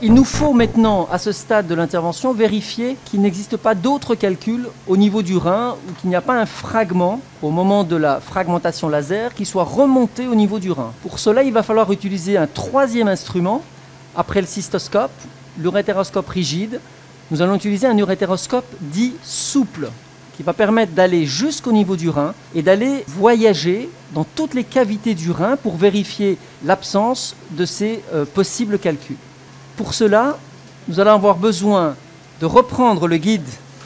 Il nous faut maintenant, à ce stade de l'intervention, vérifier qu'il n'existe pas d'autres calculs au niveau du rein ou qu'il n'y a pas un fragment au moment de la fragmentation laser qui soit remonté au niveau du rein. Pour cela, il va falloir utiliser un troisième instrument après le cystoscope, l'urétéroscope rigide. Nous allons utiliser un urétéroscope dit souple qui va permettre d'aller jusqu'au niveau du rein et d'aller voyager dans toutes les cavités du rein pour vérifier l'absence de ces possibles calculs. Pour cela, nous allons avoir besoin de reprendre le guide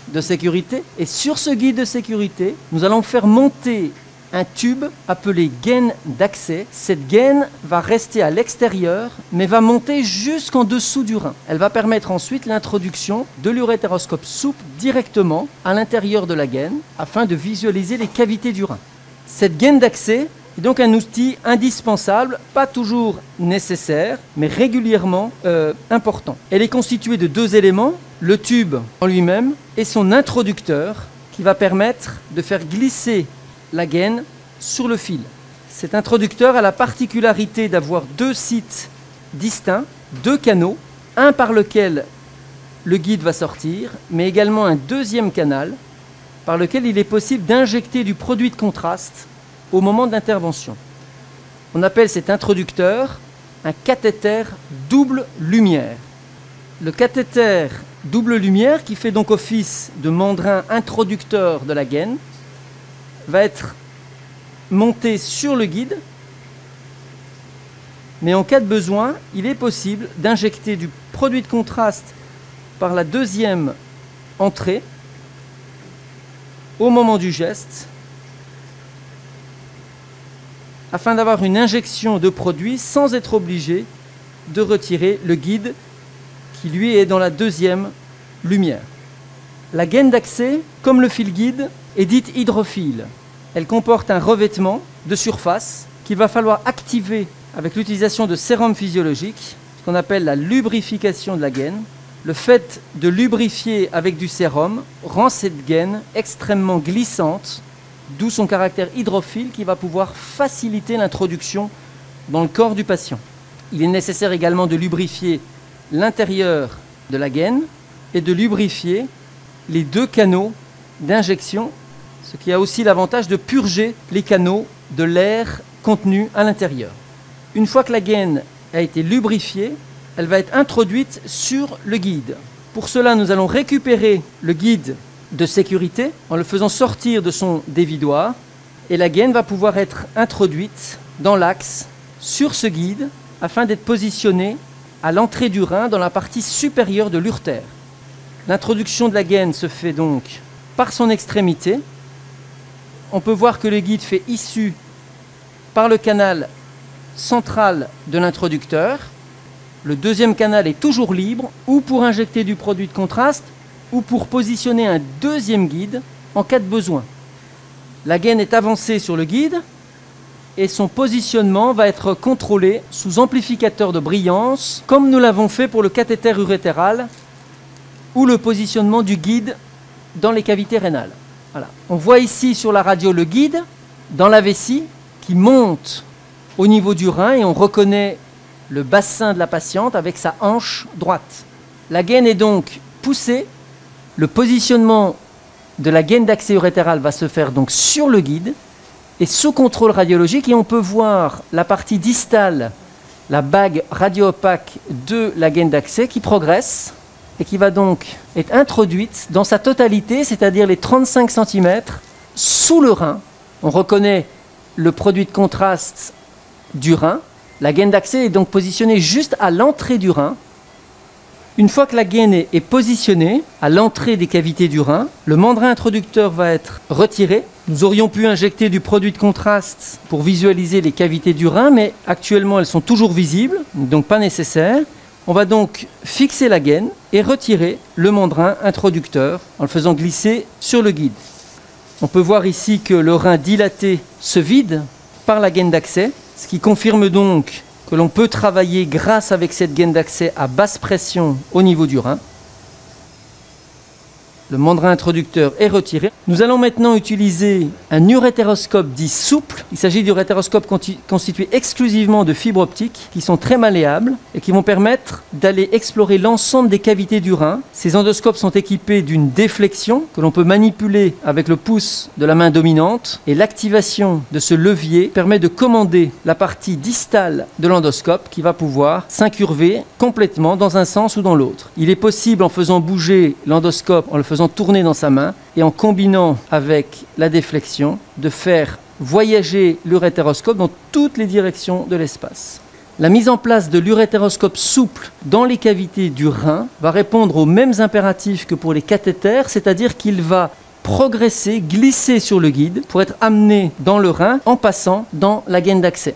de sécurité et sur ce guide de sécurité, nous allons faire monter un tube appelé gaine d'accès. Cette gaine va rester à l'extérieur mais va monter jusqu'en dessous du rein. Elle va permettre ensuite l'introduction de l'urétéroscope souple directement à l'intérieur de la gaine afin de visualiser les cavités du rein. Cette gaine d'accès est donc un outil indispensable, pas toujours nécessaire, mais régulièrement important. Elle est constituée de deux éléments, le tube en lui-même et son introducteur qui va permettre de faire glisser la gaine sur le fil. Cet introducteur a la particularité d'avoir deux sites distincts, deux canaux, un par lequel le guide va sortir, mais également un deuxième canal par lequel il est possible d'injecter du produit de contraste au moment d'intervention. On appelle cet introducteur un cathéter double lumière. Le cathéter double lumière, qui fait donc office de mandrin introducteur de la gaine, va être monté sur le guide, mais en cas de besoin, il est possible d'injecter du produit de contraste par la deuxième entrée au moment du geste, afin d'avoir une injection de produit sans être obligé de retirer le guide qui lui est dans la deuxième lumière. La gaine d'accès, comme le fil guide, est dite hydrophile. Elle comporte un revêtement de surface qu'il va falloir activer avec l'utilisation de sérum physiologique, ce qu'on appelle la lubrification de la gaine. Le fait de lubrifier avec du sérum rend cette gaine extrêmement glissante, d'où son caractère hydrophile qui va pouvoir faciliter l'introduction dans le corps du patient. Il est nécessaire également de lubrifier l'intérieur de la gaine et de lubrifier les deux canaux d'injection, ce qui a aussi l'avantage de purger les canaux de l'air contenu à l'intérieur. Une fois que la gaine a été lubrifiée, elle va être introduite sur le guide. Pour cela, nous allons récupérer le guide de sécurité en le faisant sortir de son dévidoir et la gaine va pouvoir être introduite dans l'axe sur ce guide afin d'être positionnée à l'entrée du rein dans la partie supérieure de l'urtère. L'introduction de la gaine se fait donc par son extrémité. On peut voir que le guide fait issue par le canal central de l'introducteur. Le deuxième canal est toujours libre, ou pour injecter du produit de contraste, ou pour positionner un deuxième guide en cas de besoin. La gaine est avancée sur le guide et son positionnement va être contrôlé sous amplificateur de brillance, comme nous l'avons fait pour le cathéter urétéral ou le positionnement du guide dans les cavités rénales. Voilà. On voit ici sur la radio le guide dans la vessie qui monte au niveau du rein et on reconnaît le bassin de la patiente avec sa hanche droite. La gaine est donc poussée. Le positionnement de la gaine d'accès urétéral va se faire donc sur le guide et sous contrôle radiologique et on peut voir la partie distale, la bague radio-opaque de la gaine d'accès qui progresse et qui va donc être introduite dans sa totalité, c'est-à-dire les 35 cm sous le rein. On reconnaît le produit de contraste du rein. La gaine d'accès est donc positionnée juste à l'entrée du rein. Une fois que la gaine est positionnée à l'entrée des cavités du rein, le mandrin introducteur va être retiré. Nous aurions pu injecter du produit de contraste pour visualiser les cavités du rein, mais actuellement elles sont toujours visibles, donc pas nécessaire. On va donc fixer la gaine et retirer le mandrin introducteur en le faisant glisser sur le guide. On peut voir ici que le rein dilaté se vide par la gaine d'accès, ce qui confirme donc que l'on peut travailler grâce avec cette gaine d'accès à basse pression au niveau du rein. Le mandrin introducteur est retiré. Nous allons maintenant utiliser un urétéroscope dit souple. Il s'agit d'urétéroscopes constitués exclusivement de fibres optiques qui sont très malléables et qui vont permettre d'aller explorer l'ensemble des cavités du rein. Ces endoscopes sont équipés d'une déflexion que l'on peut manipuler avec le pouce de la main dominante et l'activation de ce levier permet de commander la partie distale de l'endoscope qui va pouvoir s'incurver complètement dans un sens ou dans l'autre. Il est possible en faisant bouger l'endoscope, en le faisant tourner dans sa main et en combinant avec la déflexion de faire voyager l'urétéroscope dans toutes les directions de l'espace. La mise en place de l'urétéroscope souple dans les cavités du rein va répondre aux mêmes impératifs que pour les cathéters, c'est-à-dire qu'il va progresser, glisser sur le guide pour être amené dans le rein en passant dans la gaine d'accès.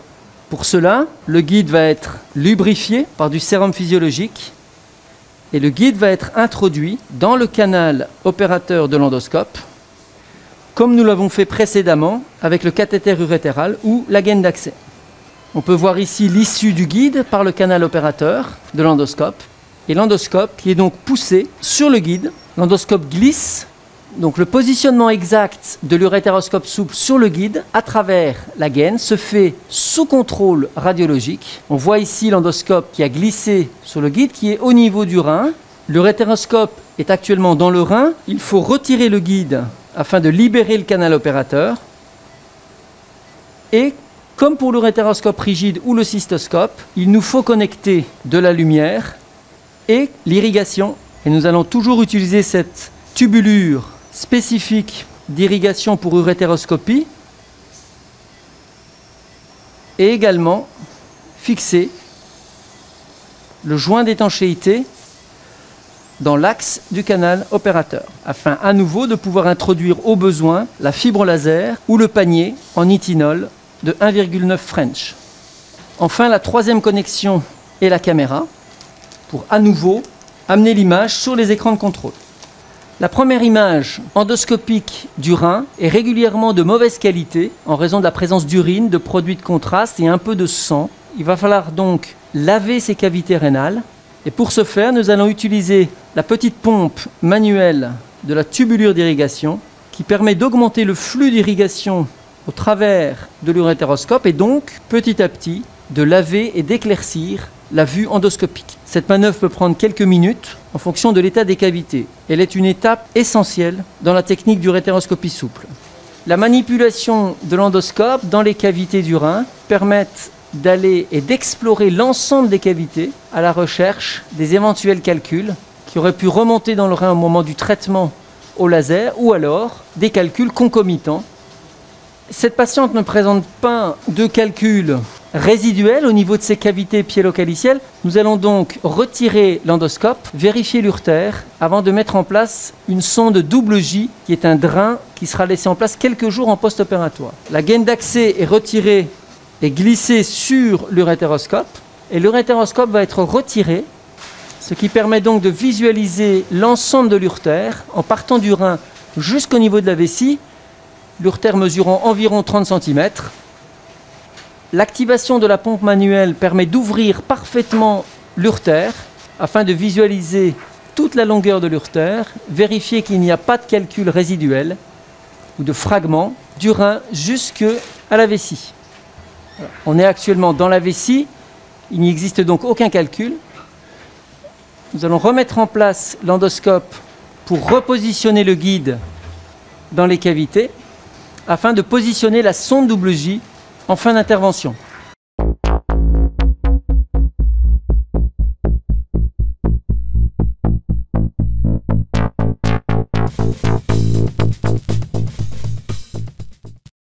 Pour cela, le guide va être lubrifié par du sérum physiologique et le guide va être introduit dans le canal opérateur de l'endoscope, comme nous l'avons fait précédemment avec le cathéter urétéral ou la gaine d'accès. On peut voir ici l'issue du guide par le canal opérateur de l'endoscope et l'endoscope qui est donc poussé sur le guide. L'endoscope glisse, donc le positionnement exact de l'urétéroscope souple sur le guide à travers la gaine se fait sous contrôle radiologique. On voit ici l'endoscope qui a glissé sur le guide qui est au niveau du rein. L'urétéroscope est actuellement dans le rein. Il faut retirer le guide afin de libérer le canal opérateur. Et comme pour l'urétéroscope rigide ou le cystoscope, il nous faut connecter de la lumière et l'irrigation. Et nous allons toujours utiliser cette tubulure spécifique d'irrigation pour urétéroscopie et également fixer le joint d'étanchéité dans l'axe du canal opérateur afin à nouveau de pouvoir introduire au besoin la fibre laser ou le panier en nitinol de 1,9 French. Enfin, la troisième connexion est la caméra pour à nouveau amener l'image sur les écrans de contrôle. La première image endoscopique du rein est régulièrement de mauvaise qualité en raison de la présence d'urine, de produits de contraste et un peu de sang. Il va falloir donc laver ces cavités rénales. Et pour ce faire, nous allons utiliser la petite pompe manuelle de la tubulure d'irrigation qui permet d'augmenter le flux d'irrigation au travers de l'urétéroscope et donc, petit à petit, de laver et d'éclaircir la vue endoscopique. Cette manœuvre peut prendre quelques minutes en fonction de l'état des cavités. Elle est une étape essentielle dans la technique d'urétéroscopie souple. La manipulation de l'endoscope dans les cavités du rein permet d'aller et d'explorer l'ensemble des cavités à la recherche des éventuels calculs qui auraient pu remonter dans le rein au moment du traitement au laser ou alors des calculs concomitants. Cette patiente ne présente pas de calculs résiduels au niveau de ses cavités piélo-calicielles. Nous allons donc retirer l'endoscope, vérifier l'urtère avant de mettre en place une sonde double J qui est un drain qui sera laissé en place quelques jours en post-opératoire. La gaine d'accès est retirée et glissée sur l'urétéroscope et l'urétéroscope va être retiré, ce qui permet donc de visualiser l'ensemble de l'urtère en partant du rein jusqu'au niveau de la vessie, l'urtère mesurant environ 30 cm. L'activation de la pompe manuelle permet d'ouvrir parfaitement l'urtère afin de visualiser toute la longueur de l'urtère, vérifier qu'il n'y a pas de calcul résiduel ou de fragments du rein jusqu'à la vessie. On est actuellement dans la vessie, il n'y existe donc aucun calcul. Nous allons remettre en place l'endoscope pour repositionner le guide dans les cavités afin de positionner la sonde double J en fin d'intervention.